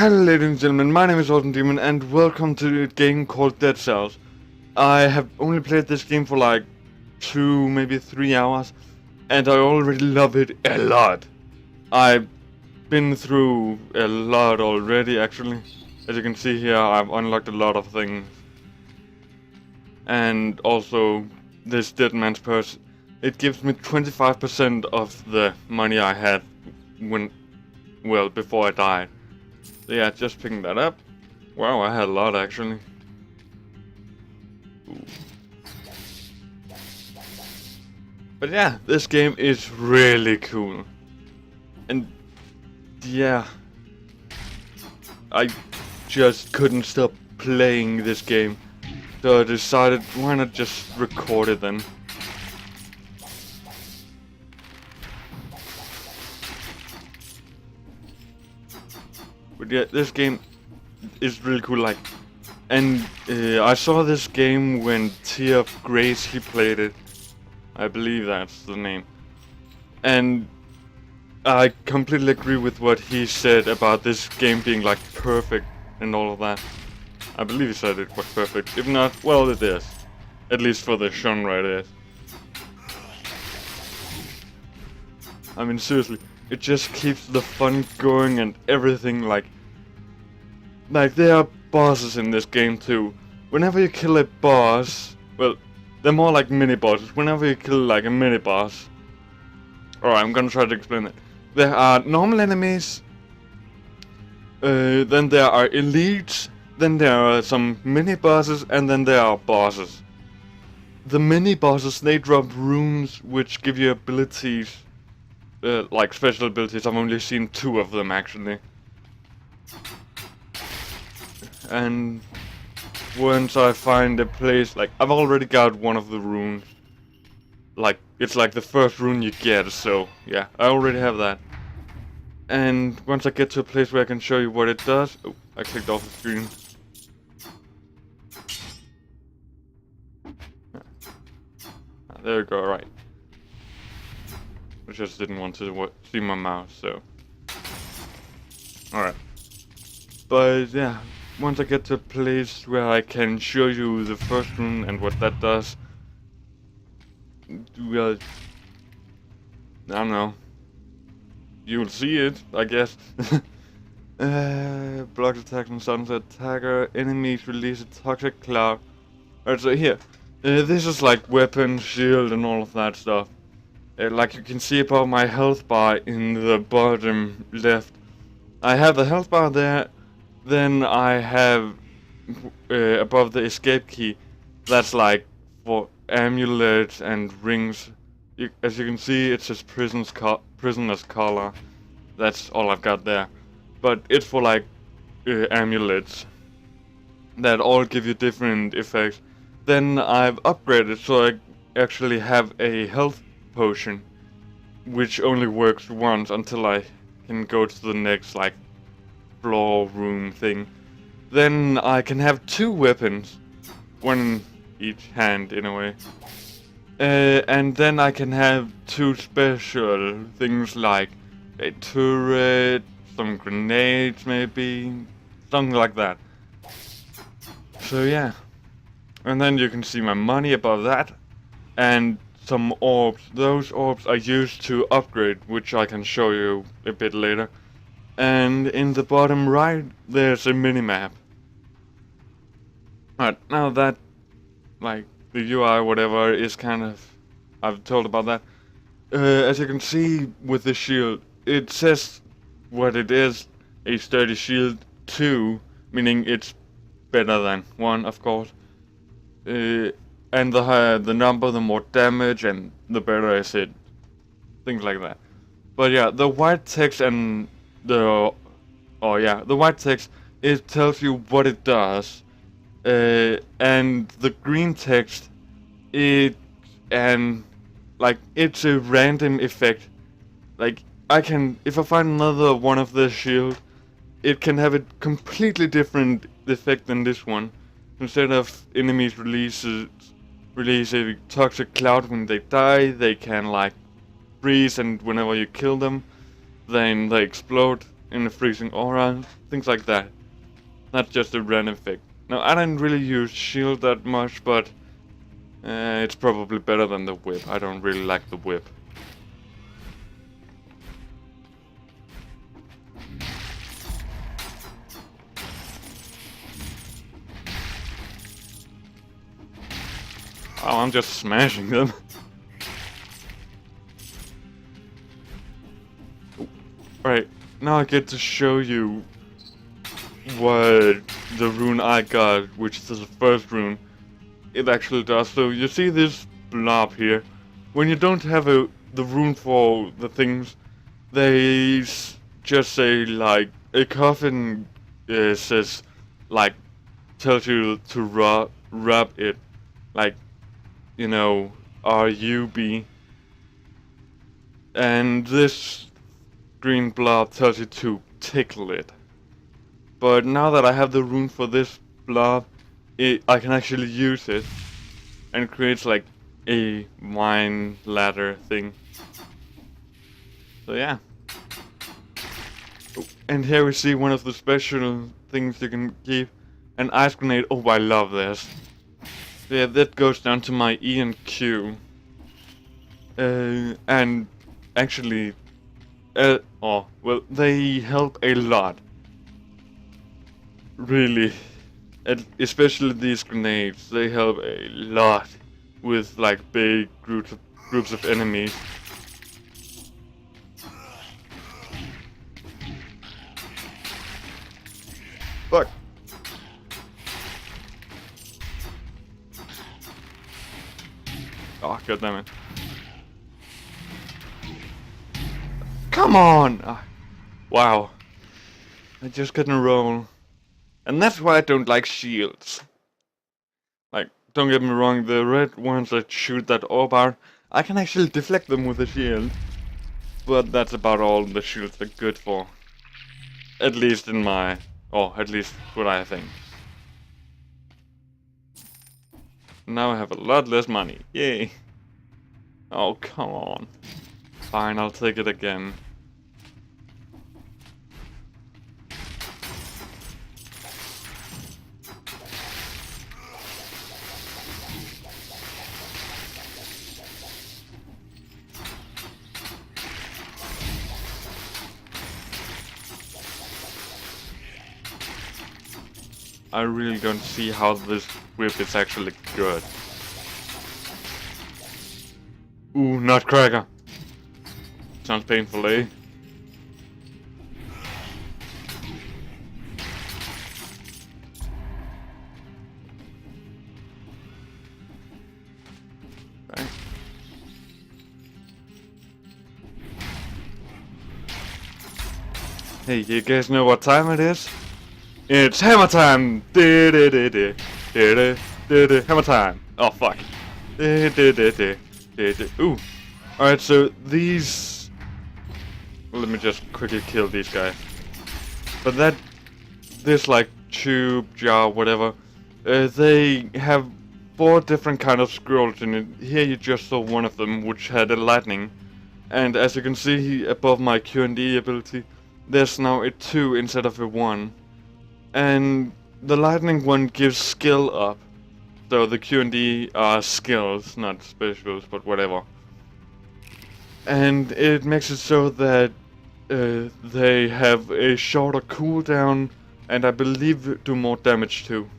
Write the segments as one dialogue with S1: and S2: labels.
S1: Hello ladies and gentlemen, my name is Autumn Demon and welcome to a game called Dead Cells. I have only played this game for like 2, maybe 3 hours and I already love it a lot. I've been through a lot already actually. As you can see here, I've unlocked a lot of things. And also this Dead Man's Purse, it gives me 25% of the money I had before I died. So yeah, just picking that up. Wow, I had a lot actually. Ooh. But yeah, this game is really cool. And yeah, I just couldn't stop playing this game. So I decided, why not just record it then? But yeah, this game is really cool, and I saw this game when Tear of Grace, he played it. I believe that's the name. And I completely agree with what he said about this game being like perfect and all of that. I believe he said it was perfect. If not, well, it is. At least for the genre it is. I mean, seriously, it just keeps the fun going and everything. Like there are bosses in this game too. Whenever you kill a boss, well, they're more like mini bosses. Whenever you kill like a mini boss, alright, I'm gonna try to explain it. There are normal enemies, then there are elites, then there are some mini bosses, and then there are bosses. The mini bosses, they drop runes which give you abilities, like special abilities. I've only seen 2 of them actually. And once I find a place, like I've already got one of the runes. Like it's like the first rune you get, so yeah, I already have that. And once I get to a place where I can show you what it does, oh, I clicked off the screen. There we go, right. I just didn't want to see my mouse, so. Alright. But yeah, once I get to a place where I can show you the first rune and what that does, well, I don't know. You'll see it, I guess. Block attack and sunset attacker. Enemies release a toxic cloud. Alright, so here. This is like weapon, shield, and all of that stuff. Like you can see above my health bar in the bottom left. I have a health bar there. Then I have above the escape key. That's like for amulets and rings. As you can see, it says prisoner's collar. That's all I've got there. But it's for like amulets that all give you different effects. Then I've upgraded so I actually have a health potion, which only works once until I can go to the next like floor room thing. Then I can have 2 weapons, one in each hand in a way. And then I can have 2 special things like a turret, some grenades maybe, something like that. So yeah. And then you can see my money above that, and some orbs. Those orbs I use to upgrade, which I can show you a bit later. And in the bottom right, there's a minimap. Alright, now that, like, the UI whatever is kind of, I've told about that. As you can see with the shield, it says what it is, a sturdy shield 2, meaning it's better than 1, of course. And the higher the number, the more damage, and the better is it. Things like that. But yeah, the white text and the white text, it tells you what it does. And the green text, it's a random effect. Like if I find another one of the shield, it can have a completely different effect than this one. Instead of enemies release a toxic cloud when they die, they can like freeze, and whenever you kill them, then they explode in a freezing aura, things like that. Not just a random effect. Now, I don't really use shield that much, but it's probably better than the whip. I don't really like the whip. Oh, I'm just smashing them. Right, now I get to show you what the rune I got, which is the first rune, it actually does. So you see this blob here. When you don't have the rune for the things, they just say like a coffin says like tells you to rub it, like, you know, RUB, and this green blob tells you to tickle it. But now that I have the rune for this blob, I can actually use it, and it creates like a wine ladder thing. So yeah. Oh, and here we see one of the special things you can keep, an ice grenade. Oh, I love this. So yeah, that goes down to my E and Q. And actually, well, they help a lot. Really. Especially these grenades, they help a lot with like big groups of enemies. Fuck. Oh, goddammit. Come on! Wow. I just couldn't roll. And that's why I don't like shields. Like, don't get me wrong, the red ones that shoot that orb out, I can actually deflect them with a shield. But that's about all the shields are good for. At least in my... or at least what I think. Now I have a lot less money. Yay. Oh, come on. Fine, I'll take it again. I really don't see how this whip is actually good. Ooh, nutcracker. Sounds painful, eh? Okay. Hey, you guys know what time it is? It's hammer time! Hammer time! Oh fuck. Ooh. Alright, so these... Let me just quickly kill these guys. But this like tube, jar, whatever, they have 4 different kind of scrolls in it. Here you just saw one of them, which had a lightning. And as you can see above my Q&D ability, there's now a 2 instead of a 1. And the lightning one gives skill up. So the Q&D are skills, not specials, but whatever. And it makes it so that they have a shorter cooldown, and I believe do more damage too.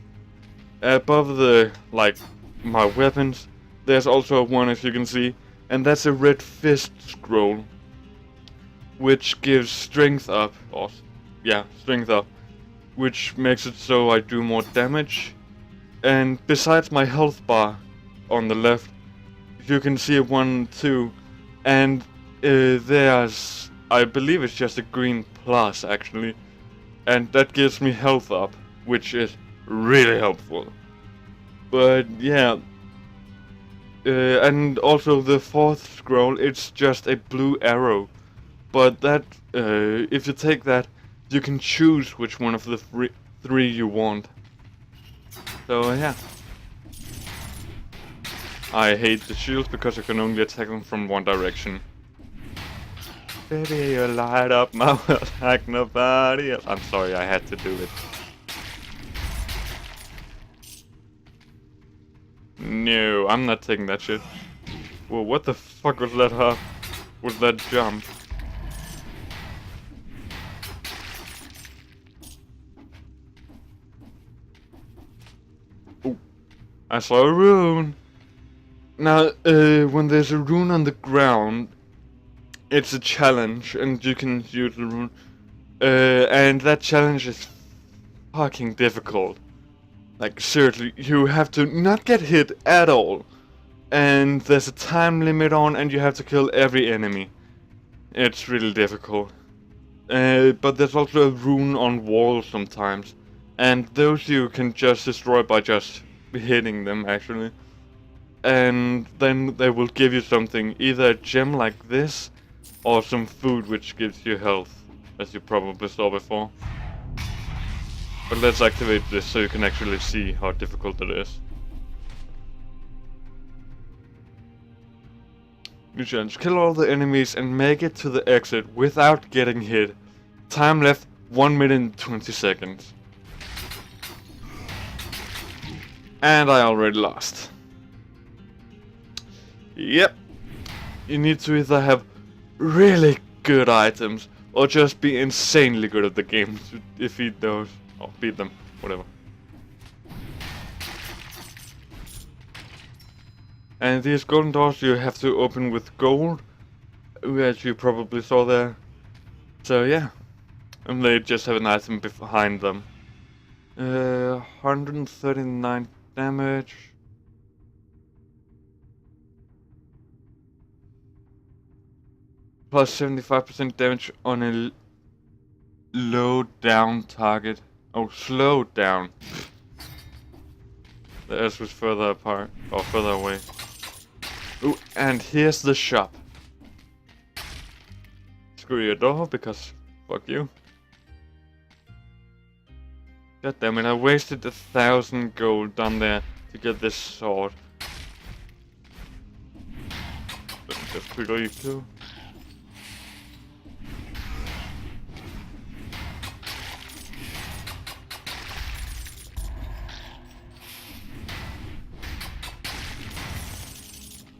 S1: Above the, like, my weapons, there's also one, as you can see, and that's a red fist scroll, which gives strength up, or yeah, strength up, which makes it so I do more damage. And besides my health bar on the left, you can see one too, and there's, I believe it's just a green plus actually, and that gives me health up, which is really helpful. But yeah, and also the 4th scroll, it's just a blue arrow, but that, if you take that, you can choose which one of the 3 you want. So yeah. I hate the shields because you can only attack them from one direction. Baby, you light up my world like nobody else. I'm sorry, I had to do it. No, I'm not taking that shit. Whoa, what the fuck was that hop? Was that jump? Ooh, I saw a rune. Now, when there's a rune on the ground, it's a challenge, and you can use the rune. And that challenge is fucking difficult. Like, seriously, you have to not get hit at all. And there's a time limit on, and you have to kill every enemy. It's really difficult. But there's also a rune on walls sometimes. And those you can just destroy by just hitting them, actually. And then they will give you something, either a gem like this, or some food which gives you health, as you probably saw before. But let's activate this so you can actually see how difficult it is. New challenge. Kill all the enemies and make it to the exit without getting hit. Time left 1 minute and 20 seconds. And I already lost. Yep. You need to either have really good items or just be insanely good at the game to defeat those. Or beat them. Whatever. And these golden doors you have to open with gold, as you probably saw there. So yeah, and they just have an item behind them. 139 damage. Plus 75% damage on a low down target. Oh, slow down. The S was further apart, or further away. Ooh, and here's the shop. Screw your door, because fuck you. God damn it, I wasted 1,000 gold down there to get this sword. Let me just quickly kill.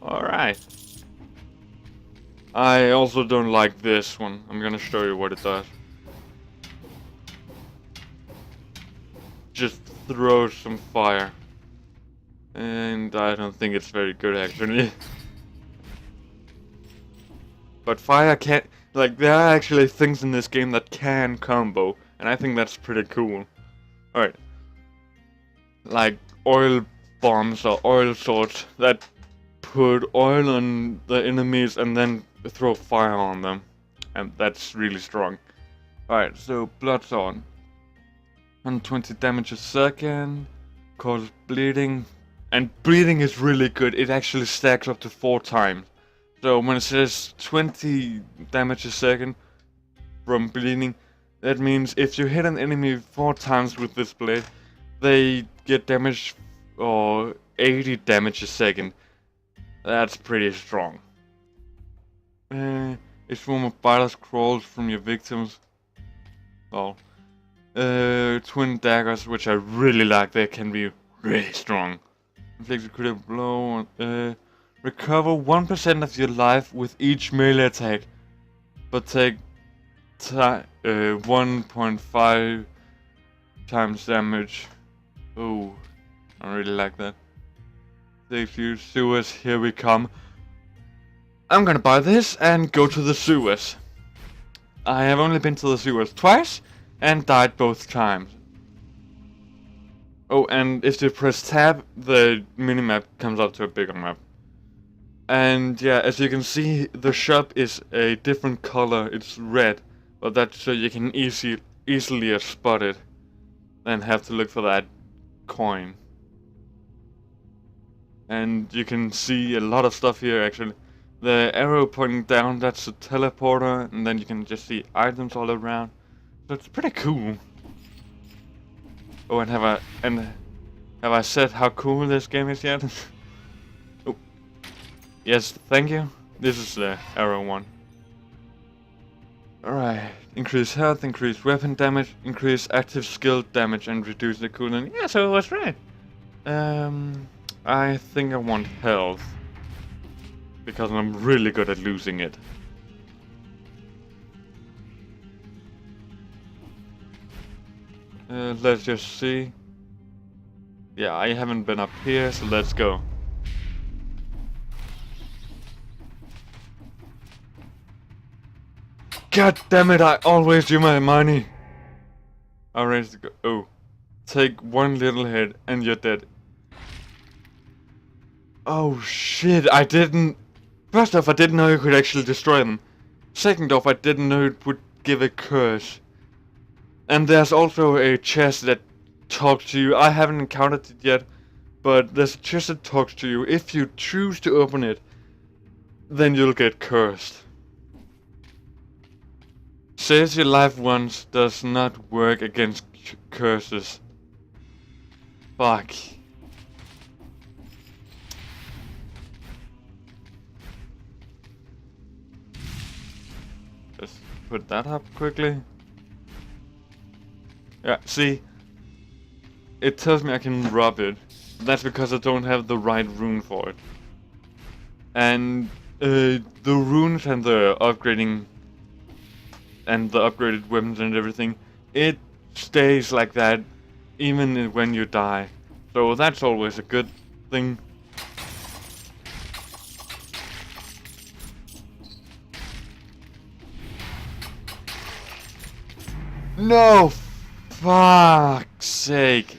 S1: Alright. I also don't like this one. I'm gonna show you what it does. Just throws some fire. And I don't think it's very good actually. But fire can't... Like, there are actually things in this game that can combo. And I think that's pretty cool. Alright. Like oil bombs or oil swords that put oil on the enemies and then throw fire on them, and that's really strong. Alright, so Bloodsword. 120 damage a second, causes bleeding, and bleeding is really good. It actually stacks up to 4 times. So when it says 20 damage a second from bleeding, that means if you hit an enemy 4 times with this blade, they get damage or 80 damage a second. That's pretty strong. A swarm of biters crawls from your victims. Well, twin daggers, which I really like. They can be really strong. Inflicts a critical blow. Recover 1% of your life with each melee attack, but take 1.5 times damage. Oh, I really like that. Thank you, sewers, here we come. I'm gonna buy this and go to the sewers. I have only been to the sewers twice and died both times. Oh, and if you press tab, the minimap comes up to a bigger map. And yeah, as you can see, the shop is a different color. It's red, but that's so you can easily spot it and have to look for that coin. And you can see a lot of stuff here actually. The arrow pointing down, that's a teleporter, and then you can just see items all around. So it's pretty cool. Oh, and have I said how cool this game is yet? Oh. Yes, thank you. This is the arrow one. Alright. Increase health, increase weapon damage, increase active skill damage, and reduce the cooldown. Yeah, so I was right. I think I want health. Because I'm really good at losing it. Let's just see. Yeah, I haven't been up here, so let's go. God damn it, I always do my money. Alright, go. Oh. Take one little hit and you're dead. Oh shit, I didn't... First off, I didn't know you could actually destroy them. Second off, I didn't know it would give a curse. And there's also a chest that talks to you. I haven't encountered it yet, but there's a chest that talks to you. If you choose to open it, then you'll get cursed. Says your life once does not work against curses. Fuck. Just put that up quickly. Yeah, see? It tells me I can rob it. That's because I don't have the right rune for it. And the runes and the upgrading and the upgraded weapons and everything, it stays like that even when you die. So that's always a good thing. No! Fuck's sake.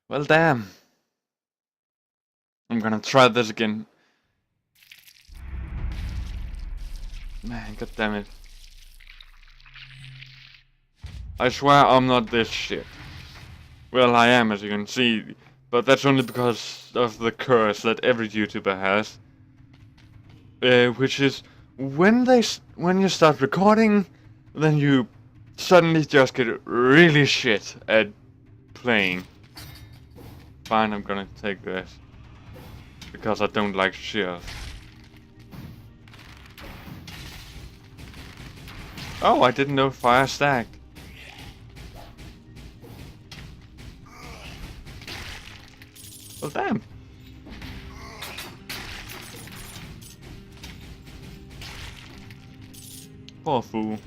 S1: Well, damn. I'm gonna try this again. Man, god damn it. I swear I'm not this shit. Well, I am, as you can see, but that's only because of the curse that every YouTuber has. Which is, when you start recording, then you suddenly just get really shit at playing. Fine, I'm gonna take this. Because I don't like shields. Oh, I didn't know fire stacked. Well, damn. Poor fool.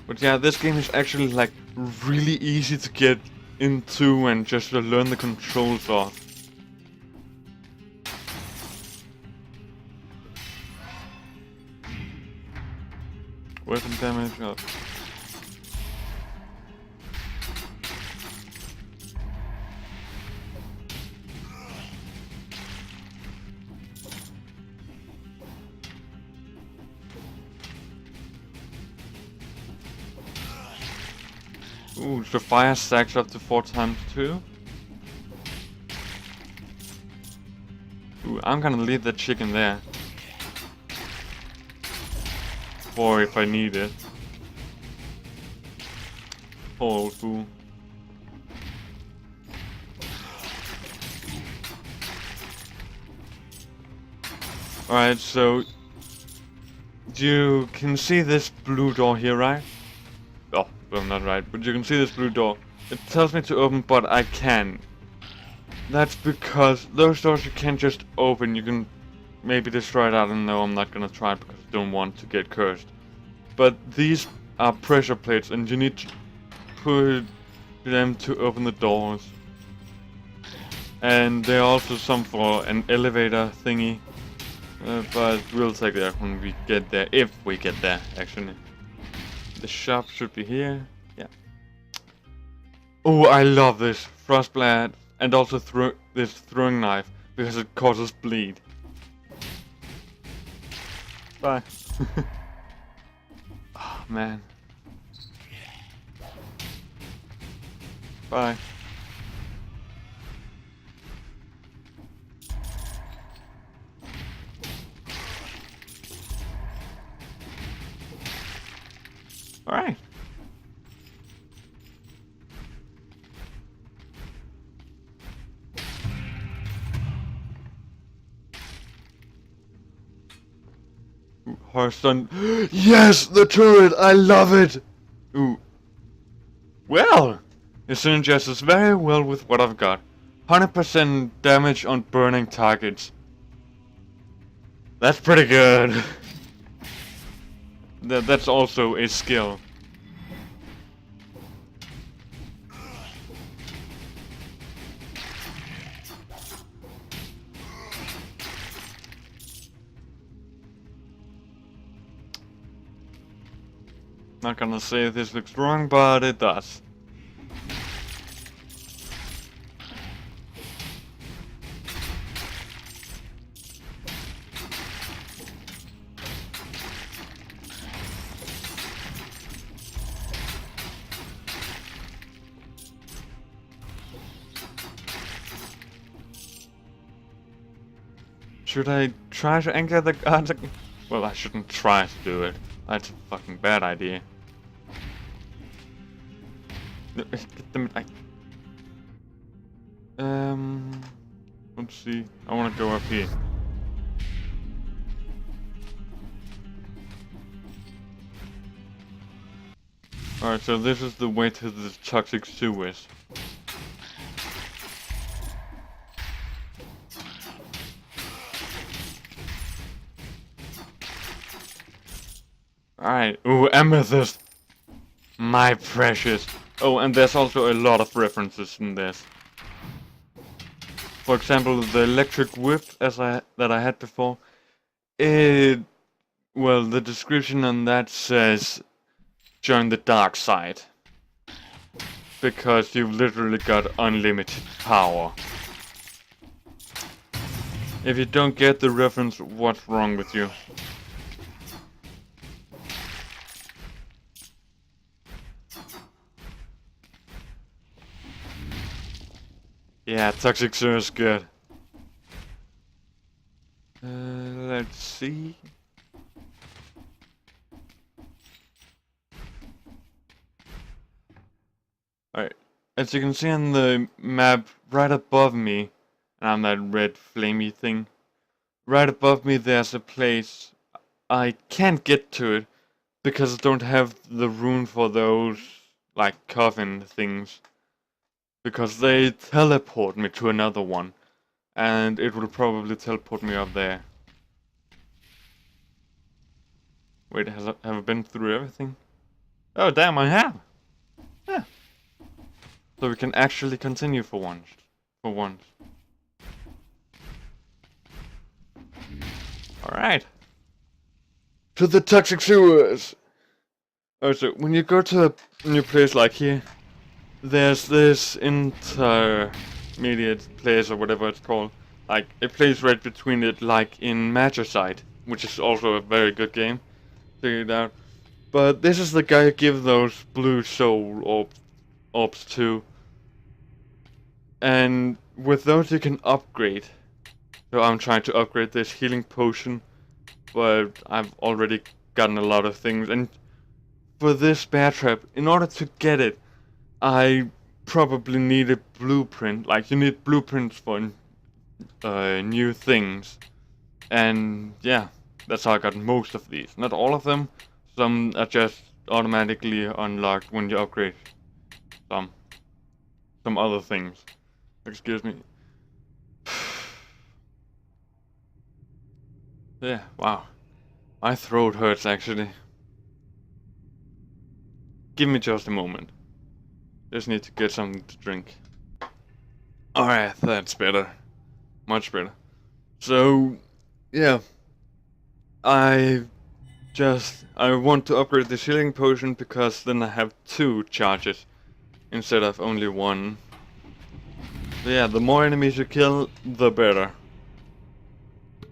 S1: But yeah, this game is actually like really easy to get into and just to learn the controls of. Weapon damage up. Ooh, so fire stacks up to 4 times too. Ooh, I'm gonna leave that chicken there. For if I need it. Poor old fool. Alright, so you can see this blue door here, right? Oh, well, not right, but you can see this blue door. It tells me to open, but I can. That's because those doors you can't just open. You can maybe destroy it. I don't know. I'm not gonna try it because I don't want to get cursed. But these are pressure plates, and you need to put them to open the doors. And there are also some for an elevator thingy. But we'll take that when we get there, if we get there, actually. The shop should be here. Yeah. Oh, I love this frostblade, and also this throwing knife because it causes bleed. Bye. Oh man. Bye. All right. horizontal. Yes, the turret! I love it! Ooh. Well, it synergizes very well with what I've got. 100% damage on burning targets. That's pretty good. That's also a skill. Not gonna say this looks wrong, but it does. Should I try to anchor the guards? Well, I shouldn't try to do it. That's a fucking bad idea. Get them. Let's see. I want to go up here. Alright, so this is the way to the toxic sewers. Alright, ooh, amethyst! My precious. Oh, and there's also a lot of references in this. For example, the electric whip, that I had before. Well, the description on that says, join the dark side. Because you've literally got unlimited power. If you don't get the reference, what's wrong with you? Yeah, Toxic Sewer is good. Let's see. Alright, as you can see on the map right above me, and on that red flamey thing, right above me there's a place. I can't get to it because I don't have the rune for those, like, coffin things. Because they teleport me to another one. And it will probably teleport me up there. Wait, have I been through everything? Oh damn, I have! Yeah. So we can actually continue for once. Alright. To the toxic sewers! Oh, so when you go to a new place like here, there's this intermediate place or whatever it's called. Like a place right between it, like in Magicite, which is also a very good game. Check it out. But this is the guy who gives those blue soul orbs to. And with those you can upgrade. So I'm trying to upgrade this healing potion, but I've already gotten a lot of things. And for this bear trap, in order to get it, I probably need a blueprint. Like, you need blueprints for new things. And yeah, that's how I got most of these. Not all of them. Some are just automatically unlocked when you upgrade some other things. Excuse me. Yeah, wow. My throat hurts actually. Give me just a moment. Just need to get something to drink. Alright, that's better. Much better. So, yeah. I want to upgrade the healing potion because then I have 2 charges instead of only 1. So yeah, the more enemies you kill, the better.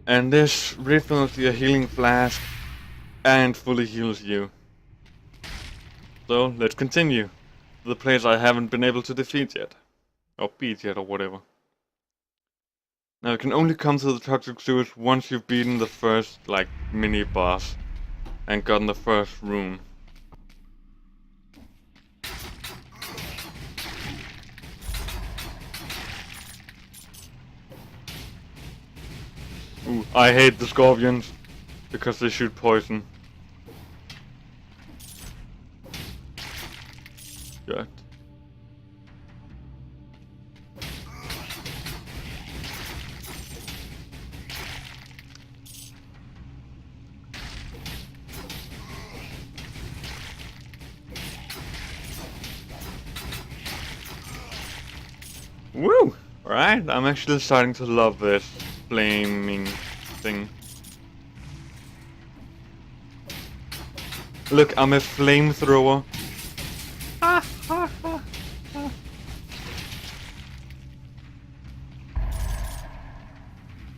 S1: And this refills your healing flask and fully heals you. So let's continue. The place I haven't been able to defeat yet. Or beat yet, or whatever. Now you can only come to the toxic sewers once you've beaten the first, like, mini boss. And gotten the first rune. Ooh, I hate the scorpions. because they shoot poison. Good. Woo! Alright, I'm actually starting to love this flaming thing. Look, I'm a flamethrower.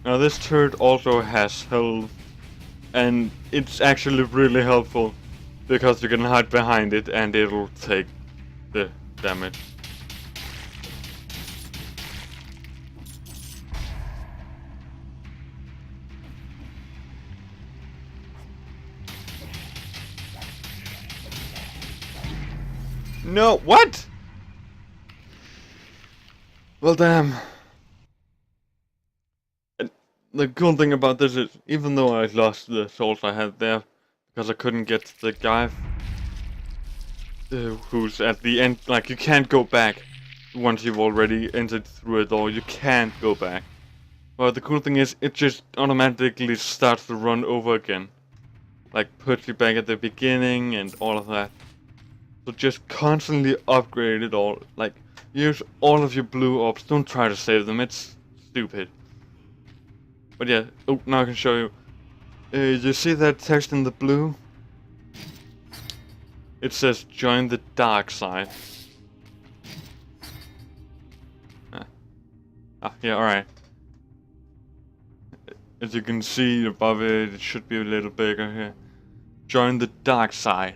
S1: Now this turret also has health, and it's actually really helpful because you can hide behind it and it'll take the damage. No, what? Well, damn. And the cool thing about this is, even though I lost the souls I had there, because I couldn't get to the guy who's at the end, like, you can't go back once you've already entered through a door, you can't go back. But the cool thing is, it just automatically starts to run over again. Like, puts you back at the beginning and all of that. So just constantly upgrade it all. Like, use all of your blue orbs. Don't try to save them. It's stupid. But yeah. Oh, now I can show you. You see that text in the blue? It says, join the dark side. Yeah, alright. As you can see above it, it should be a little bigger here. Join the dark side.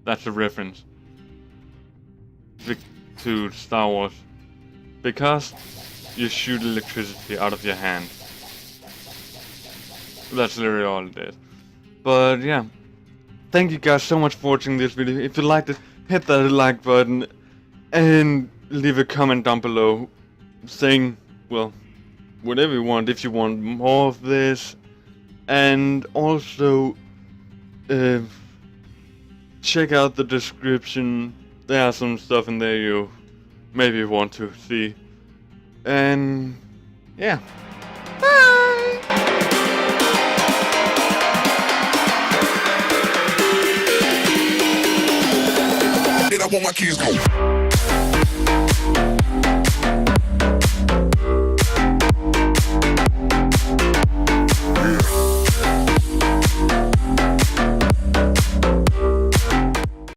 S1: That's a reference to Star Wars. Because you shoot electricity out of your hand. That's literally all it is. But yeah. Thank you guys so much for watching this video. If you liked it, hit that like button. And leave a comment down below. Saying, well, whatever you want. If you want more of this. And also... check out the description. There's some stuff in there you maybe want to see. And yeah. Bye!
S2: I want my kids go.